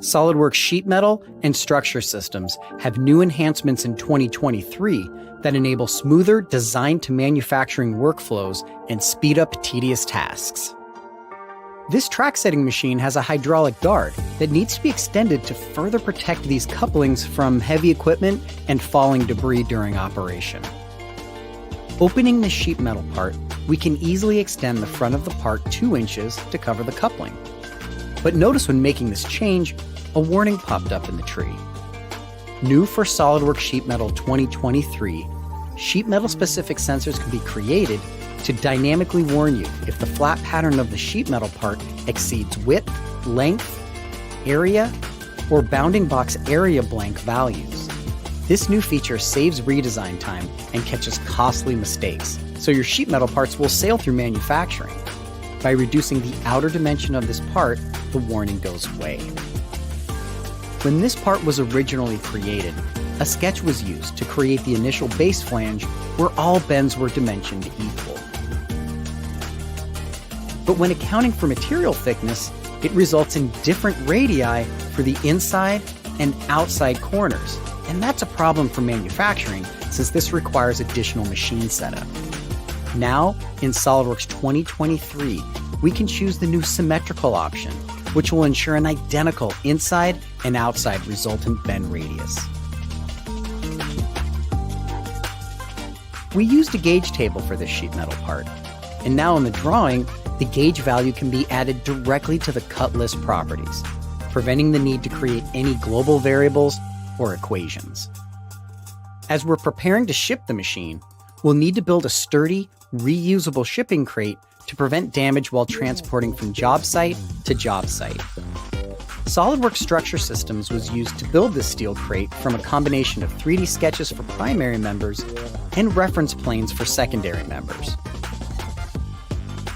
SOLIDWORKS Sheet Metal and Structure Systems have new enhancements in 2023 that enable smoother design-to-manufacturing workflows and speed up tedious tasks. This track-setting machine has a hydraulic guard that needs to be extended to further protect these couplings from heavy equipment and falling debris during operation. Opening the sheet metal part, we can easily extend the front of the part 2 inches to cover the coupling. But notice when making this change, a warning popped up in the tree. New for SOLIDWORKS Sheet Metal 2023, sheet metal specific sensors can be created to dynamically warn you if the flat pattern of the sheet metal part exceeds width, length, area, or bounding box area blank values. This new feature saves redesign time and catches costly mistakes, so your sheet metal parts will sail through manufacturing. By reducing the outer dimension of this part, the warning goes away. When this part was originally created, a sketch was used to create the initial base flange where all bends were dimensioned equal. But when accounting for material thickness, it results in different radii for the inside and outside corners. And that's a problem for manufacturing since this requires additional machine setup. Now, in SOLIDWORKS 2023, we can choose the new symmetrical option, which will ensure an identical inside and outside resultant bend radius. We used a gauge table for this sheet metal part, and now in the drawing, the gauge value can be added directly to the cut list properties, preventing the need to create any global variables or equations. As we're preparing to ship the machine, we'll need to build a sturdy, reusable shipping crate to prevent damage while transporting from job site to job site. SOLIDWORKS Structure Systems was used to build this steel crate from a combination of 3D sketches for primary members and reference planes for secondary members.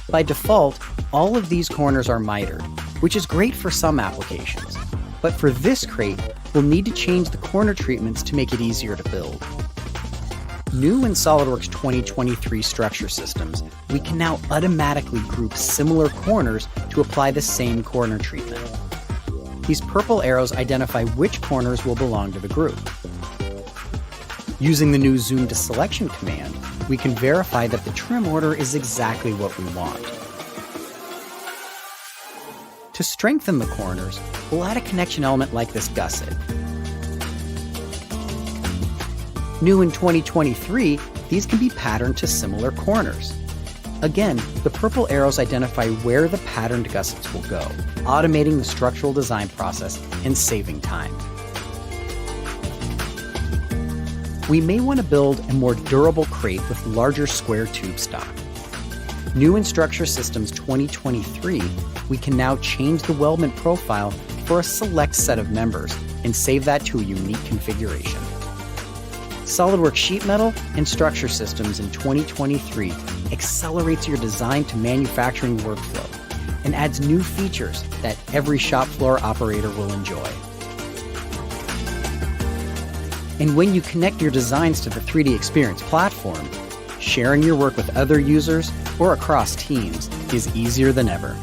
By default, all of these corners are mitered, which is great for some applications. But for this crate, we'll need to change the corner treatments to make it easier to build. New in SOLIDWORKS 2023 Structure Systems, we can now automatically group similar corners to apply the same corner treatment. These purple arrows identify which corners will belong to the group. Using the new Zoom to Selection command, we can verify that the trim order is exactly what we want. To strengthen the corners, we'll add a connection element like this gusset. New in 2023, these can be patterned to similar corners. Again, the purple arrows identify where the patterned gussets will go, automating the structural design process and saving time. We may want to build a more durable crate with larger square tube stock. New in Structure Systems 2023, we can now change the weldment profile for a select set of members and save that to a unique configuration. SOLIDWORKS Sheet Metal and Structure Systems in 2023 accelerates your design to manufacturing workflow and adds new features that every shop floor operator will enjoy. And when you connect your designs to the 3D Experience platform, sharing your work with other users or across teams is easier than ever.